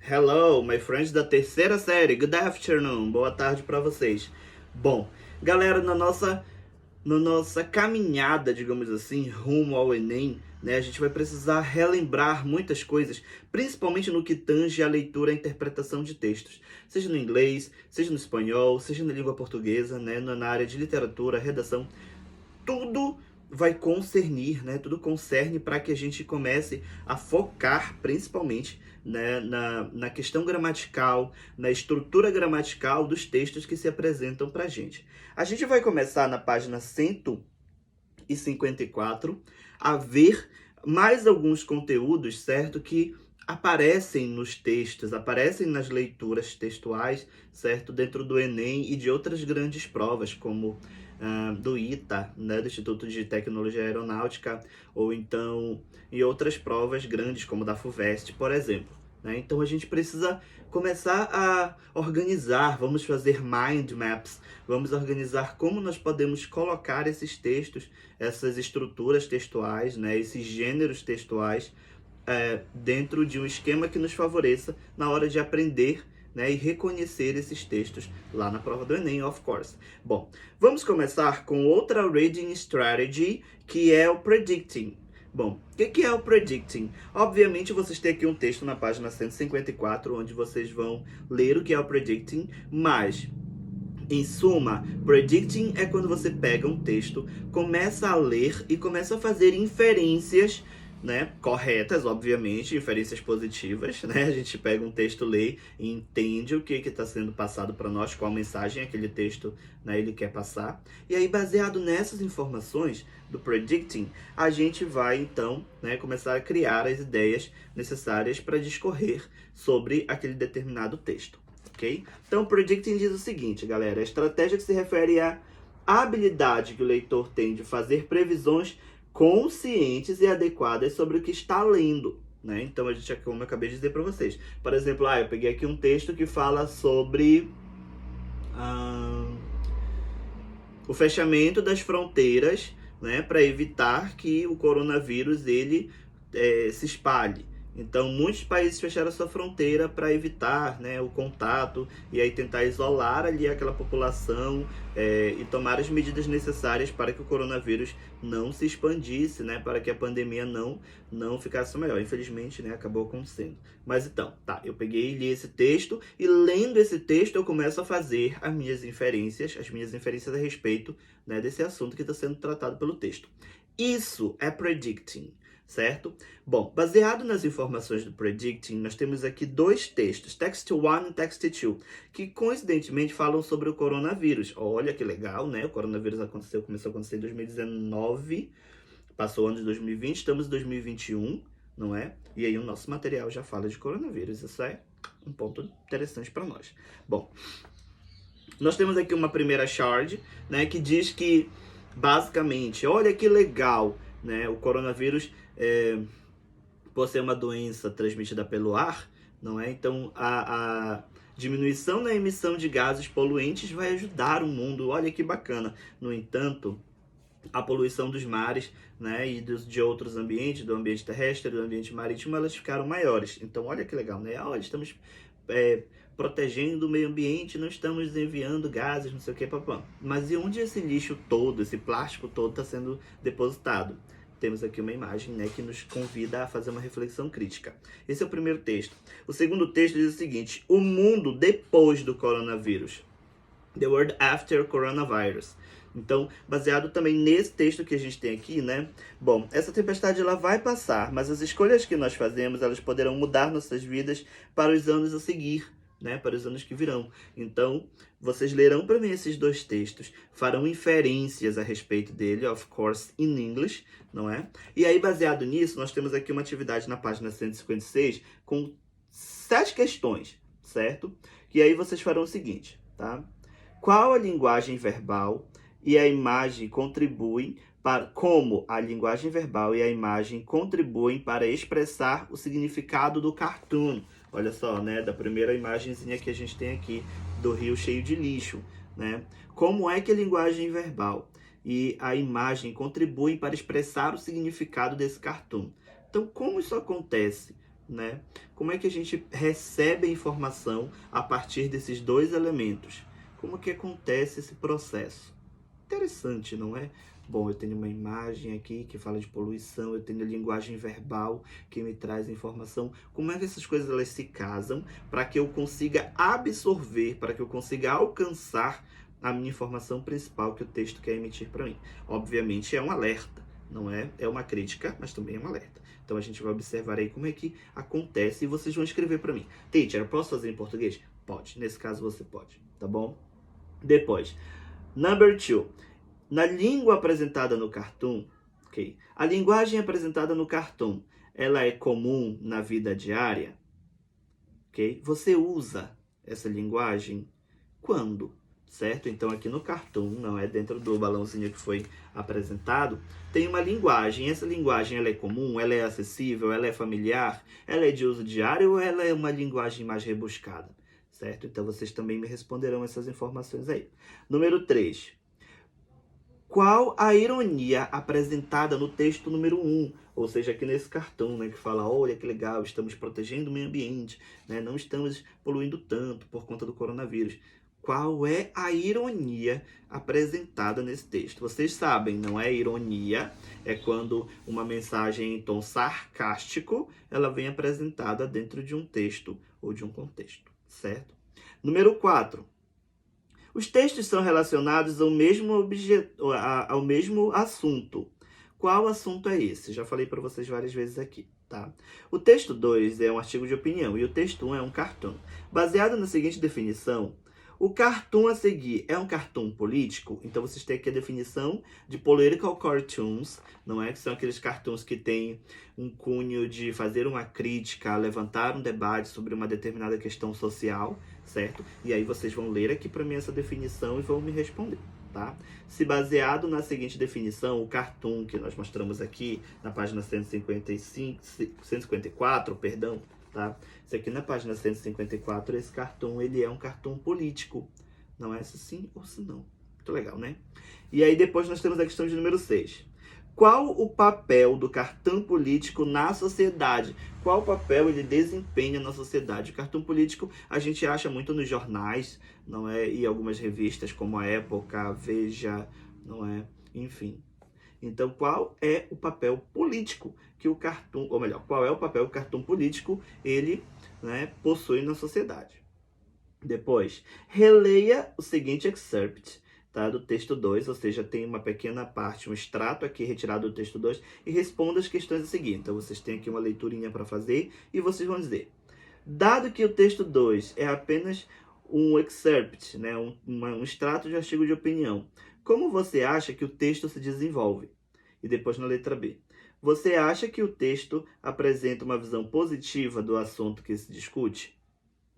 Hello, my friends da terceira série. Good afternoon. Boa tarde para vocês. Bom, galera, na nossa caminhada, digamos assim, rumo ao Enem, né, a gente vai precisar relembrar muitas coisas, principalmente no que tange a leitura e a interpretação de textos, seja no inglês, seja no espanhol, seja na língua portuguesa, né, na área de literatura, redação, tudo vai concernir, né? Tudo concerne para que a gente comece a focar principalmente, né, na questão gramatical, na estrutura gramatical dos textos que se apresentam para a gente. A gente vai começar na página 154 a ver mais alguns conteúdos, certo? Que aparecem nos textos, aparecem nas leituras textuais, certo? Dentro do Enem e de outras grandes provas, como do ITA, né, do Instituto de Tecnologia Aeronáutica, ou então em outras provas grandes, como da FUVEST, por exemplo. Né? Então a gente precisa começar a organizar, vamos fazer mind maps, vamos organizar como nós podemos colocar esses textos, essas estruturas textuais, né, esses gêneros textuais, dentro de um esquema que nos favoreça na hora de aprender, né, e reconhecer esses textos lá na prova do Enem, of course. Bom, vamos começar com outra reading strategy, que é o predicting. Bom, o que é o predicting? Obviamente vocês têm aqui um texto na página 154, onde vocês vão ler o que é o predicting, mas em suma, predicting é quando você pega um texto, começa a ler e começa a fazer inferências, né, corretas, obviamente, inferências positivas, né? A gente pega um texto, lê e entende o que está sendo passado para nós, qual mensagem aquele texto, né, ele quer passar. E aí, baseado nessas informações do predicting, a gente vai então, né, começar a criar as ideias necessárias para discorrer sobre aquele determinado texto. Okay? Então, o predicting diz o seguinte, galera: a estratégia que se refere à habilidade que o leitor tem de fazer previsões conscientes e adequadas sobre o que está lendo. Né? Então, a gente, como eu acabei de dizer para vocês, por exemplo, eu peguei aqui um texto que fala sobre o fechamento das fronteiras, né, para evitar que o coronavírus ele se espalhe. Então, muitos países fecharam a sua fronteira para evitar, né, o contato e aí tentar isolar ali aquela população e tomar as medidas necessárias para que o coronavírus não se expandisse, né, para que a pandemia não ficasse maior. Infelizmente, né, acabou acontecendo. Mas então, tá, eu peguei e li esse texto e lendo esse texto eu começo a fazer as minhas inferências a respeito, né, desse assunto que está sendo tratado pelo texto. Isso é predicting. Certo? Bom, baseado nas informações do predicting, nós temos aqui dois textos, Text 1 e Text 2, que coincidentemente falam sobre o coronavírus. Olha que legal, né? O coronavírus começou a acontecer em 2019, passou o ano de 2020, estamos em 2021, não é? E aí o nosso material já fala de coronavírus, isso é um ponto interessante para nós. Bom, nós temos aqui uma primeira charge, né, que diz que, basicamente, olha que legal, né, o coronavírus por ser uma doença transmitida pelo ar, não é? Então, a diminuição na emissão de gases poluentes vai ajudar o mundo. Olha que bacana. No entanto, a poluição dos mares, né, e de outros ambientes, do ambiente terrestre, do ambiente marítimo, elas ficaram maiores. Então, olha que legal, né? Olha, estamos protegendo o meio ambiente, não estamos enviando gases, não sei o que, papão. Mas e onde esse lixo todo, esse plástico todo está sendo depositado? Temos aqui uma imagem, né, que nos convida a fazer uma reflexão crítica. Esse é o primeiro texto. O segundo texto diz o seguinte: o mundo depois do coronavírus. The world after coronavirus. Então, baseado também nesse texto que a gente tem aqui, né? Bom, essa tempestade ela vai passar, mas as escolhas que nós fazemos, elas poderão mudar nossas vidas para os anos a seguir, né, para os anos que virão. Então, vocês lerão para mim esses dois textos, farão inferências a respeito dele, of course, in English, não é? E aí, baseado nisso, nós temos aqui uma atividade na página 156 com 7 questões, certo? E aí vocês farão o seguinte, tá? Qual a linguagem verbal e a imagem contribuem como a linguagem verbal e a imagem contribuem para expressar o significado do cartoon? Olha só, né, da primeira imagenzinha que a gente tem aqui do rio cheio de lixo, né? Como é que a linguagem verbal e a imagem contribuem para expressar o significado desse cartoon? Então, como isso acontece? né? Como é que a gente recebe a informação a partir desses dois elementos? Como que acontece esse processo? Interessante, não é? Bom, eu tenho uma imagem aqui que fala de poluição, eu tenho a linguagem verbal que me traz informação. Como é que essas coisas elas se casam para que eu consiga absorver, para que eu consiga alcançar a minha informação principal que o texto quer emitir para mim? Obviamente é um alerta, não é? É uma crítica, mas também é um alerta. Então a gente vai observar aí como é que acontece e vocês vão escrever para mim. Teacher, eu posso fazer em português? Pode, nesse caso você pode, tá bom? Depois, number 2. Na língua apresentada no cartoon, ok? A linguagem apresentada no cartoon, ela é comum na vida diária, ok? Você usa essa linguagem quando, certo? Então aqui no cartoon, não é dentro do balãozinho que foi apresentado, tem uma linguagem. Essa linguagem ela é comum, ela é acessível, ela é familiar, ela é de uso diário ou ela é uma linguagem mais rebuscada, certo? Então vocês também me responderão essas informações aí. Número 3. Qual a ironia apresentada no texto número 1? Ou seja, aqui nesse cartão, né, que fala, olha que legal, estamos protegendo o meio ambiente, né, não estamos poluindo tanto por conta do coronavírus. Qual é a ironia apresentada nesse texto? Vocês sabem, não é ironia, é quando uma mensagem em tom sarcástico, ela vem apresentada dentro de um texto ou de um contexto, certo? Número 4. Os textos são relacionados ao ao mesmo assunto. Qual assunto é esse? Já falei para vocês várias vezes aqui, tá? O texto 2 é um artigo de opinião e o texto 1 é um cartoon. Baseado na seguinte definição, o cartoon a seguir é um cartoon político? Então vocês têm aqui a definição de political cartoons, não é? Que são aqueles cartoons que têm um cunho de fazer uma crítica, levantar um debate sobre uma determinada questão social, certo? E aí vocês vão ler aqui para mim essa definição e vão me responder, tá? Se baseado na seguinte definição, o cartoon que nós mostramos aqui na página 154, perdão, tá? Isso aqui na página 154, esse cartoon, ele é um cartoon político. Não é se sim ou se não. Muito legal, né? E aí depois nós temos a questão de número 6. Qual o papel do cartão político na sociedade? Qual papel ele desempenha na sociedade? O cartão político a gente acha muito nos jornais, não é? E algumas revistas como a Época, a Veja, não é? Enfim. Então, qual é o papel político que o cartoon, ou melhor, qual é o papel que o cartoon político ele, né, possui na sociedade? Depois, releia o seguinte excerpt, tá, do texto 2, ou seja, tem uma pequena parte, um extrato aqui retirado do texto 2, e responda as questões a seguir. Então, vocês têm aqui uma leiturinha para fazer e vocês vão dizer: dado que o texto 2 é apenas um excerpt, né, um extrato de artigo de opinião, como você acha que o texto se desenvolve? E depois na letra B. Você acha que o texto apresenta uma visão positiva do assunto que se discute?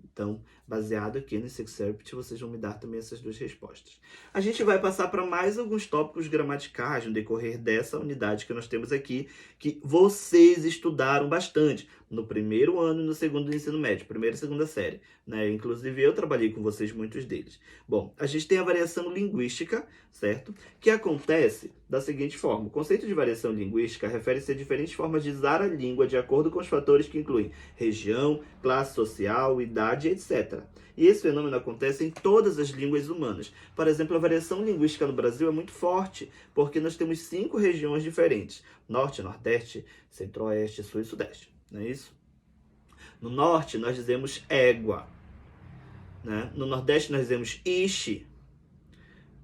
Então, baseado aqui nesse excerpt, vocês vão me dar também essas duas respostas. A gente vai passar para mais alguns tópicos gramaticais no decorrer dessa unidade que nós temos aqui, que vocês estudaram bastante no primeiro ano e no segundo do ensino médio, primeira e segunda série, né? Inclusive eu trabalhei com vocês, muitos deles. Bom, a gente tem a variação linguística, certo? Que acontece da seguinte forma: o conceito de variação linguística refere-se a diferentes formas de usar a língua de acordo com os fatores que incluem região, classe social, idade, etc. E esse fenômeno acontece em todas as línguas humanas. Por exemplo, a variação linguística no Brasil é muito forte, porque nós temos 5 regiões diferentes: Norte, Nordeste, Centro-Oeste, Sul e Sudeste. Não é isso? No Norte, nós dizemos égua, né? No Nordeste, nós dizemos ixe.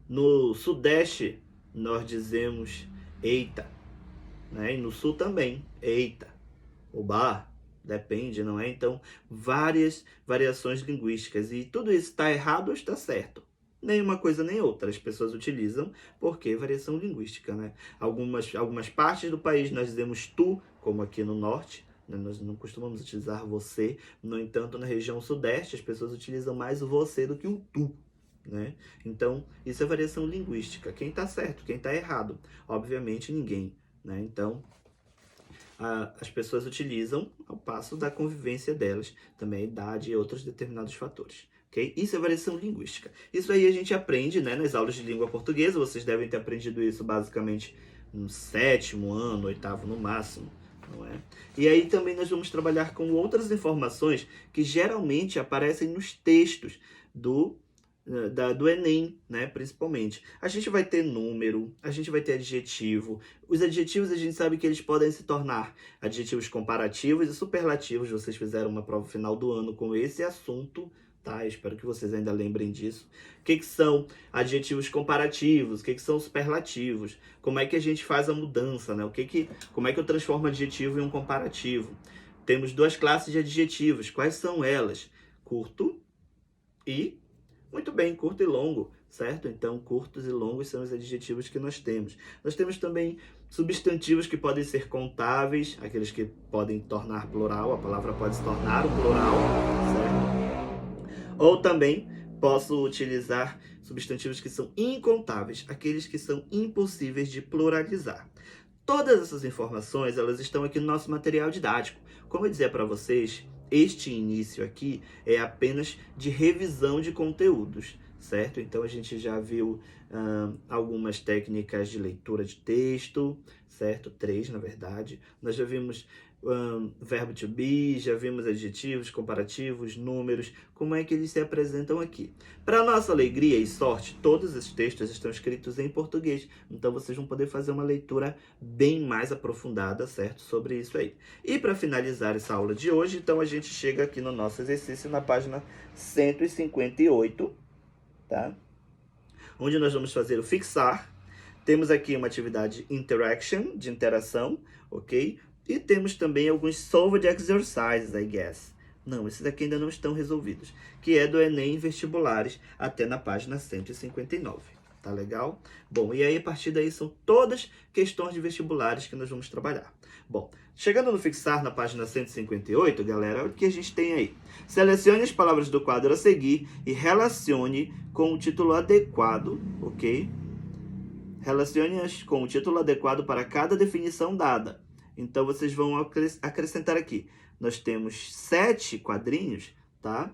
No Sudeste, nós dizemos eita, né? E no Sul também, eita, oba, depende, não é? Então, várias variações linguísticas. E tudo isso está errado ou está certo? Nem uma coisa nem outra. As pessoas utilizam porque variação linguística, né? Algumas partes do país nós dizemos tu, como aqui no Norte, né? Nós não costumamos utilizar você. No entanto, na região Sudeste, as pessoas utilizam mais o você do que o tu, né? Então, isso é variação linguística. Quem está certo, quem está errado? Obviamente, ninguém, né? Então, as pessoas utilizam ao passo da convivência delas, também a idade e outros determinados fatores. Okay? Isso é variação linguística. Isso aí a gente aprende, né, nas aulas de língua portuguesa. Vocês devem ter aprendido isso basicamente no 7º ano, 8º no máximo. não é? E aí também nós vamos trabalhar com outras informações que geralmente aparecem nos textos do Enem, né, principalmente. A gente vai ter número, a gente vai ter adjetivo. Os adjetivos a gente sabe que eles podem se tornar adjetivos comparativos e superlativos. Vocês fizeram uma prova final do ano com esse assunto, tá? Espero que vocês ainda lembrem disso. O que são adjetivos comparativos? O que são superlativos? Como é que a gente faz a mudança, né? Como é que eu transformo adjetivo em um comparativo? Temos duas classes de adjetivos. Quais são elas? Curto e... Muito bem, curto e longo, certo? Então, curtos e longos são os adjetivos que nós temos. Nós temos também substantivos que podem ser contáveis, aqueles que podem tornar plural, a palavra pode se tornar um plural, certo? Ou também posso utilizar substantivos que são incontáveis, aqueles que são impossíveis de pluralizar. Todas essas informações, elas estão aqui no nosso material didático. Como eu dizia para vocês, este início aqui é apenas de revisão de conteúdos, certo? Então, a gente já viu algumas técnicas de leitura de texto, certo? 3, na verdade. Nós já vimos verbo to be, já vimos adjetivos, comparativos, números, como é que eles se apresentam aqui. Para nossa alegria e sorte, todos esses textos estão escritos em português, então vocês vão poder fazer uma leitura bem mais aprofundada, certo? Sobre isso aí. E para finalizar essa aula de hoje, então a gente chega aqui no nosso exercício na página 158, tá? Onde nós vamos fazer o fixar. Temos aqui uma atividade interaction, de interação, ok? E temos também alguns solved exercises, I guess. Não, esses aqui ainda não estão resolvidos. Que é do Enem Vestibulares, até na página 159. Tá legal? Bom, e aí a partir daí são todas questões de vestibulares que nós vamos trabalhar. Bom, chegando no fixar na página 158, galera, o que a gente tem aí? Selecione as palavras do quadro a seguir e relacione com o título adequado, ok? Relacione-as com o título adequado para cada definição dada. Então, vocês vão acrescentar aqui. Nós temos 7 quadrinhos, tá?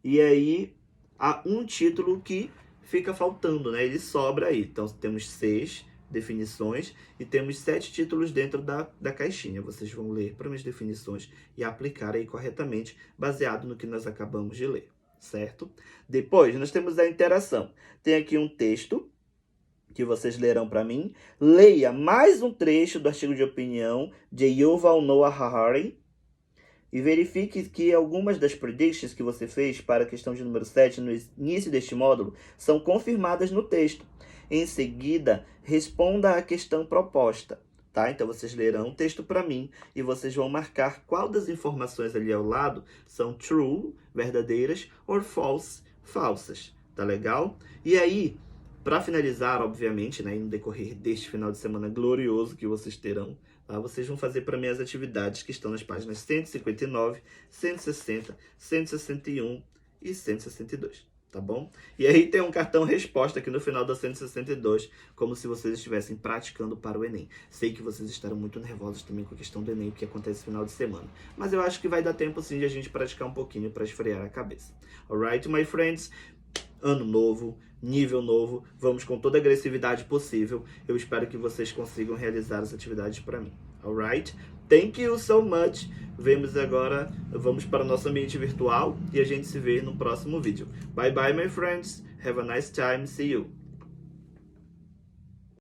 E aí, há um título que fica faltando, né? Ele sobra aí. Então, temos 6 definições e temos 7 títulos dentro da caixinha. Vocês vão ler para as definições e aplicar aí corretamente, baseado no que nós acabamos de ler, certo? Depois, nós temos a interação. Tem aqui um texto que vocês lerão para mim. Leia mais um trecho do artigo de opinião de Yuval Noah Harari e verifique que algumas das predictions que você fez para a questão de número 7 no início deste módulo são confirmadas no texto. Em seguida, responda à questão proposta, tá? Então, vocês lerão o texto para mim e vocês vão marcar qual das informações ali ao lado são true, verdadeiras, ou false, falsas, tá legal? E aí, para finalizar, obviamente, né, no decorrer deste final de semana glorioso que vocês terão, tá, vocês vão fazer para mim as atividades que estão nas páginas 159, 160, 161 e 162, tá bom? E aí tem um cartão resposta aqui no final da 162, como se vocês estivessem praticando para o Enem. Sei que vocês estarão muito nervosos também com a questão do Enem, o que acontece no final de semana. Mas eu acho que vai dar tempo sim de a gente praticar um pouquinho para esfriar a cabeça. Alright, my friends? Ano novo, nível novo, vamos com toda a agressividade possível. Eu espero que vocês consigam realizar as atividades para mim. Alright? Thank you so much. Vamos para o nosso ambiente virtual e a gente se vê no próximo vídeo. Bye bye, my friends. Have a nice time. See you.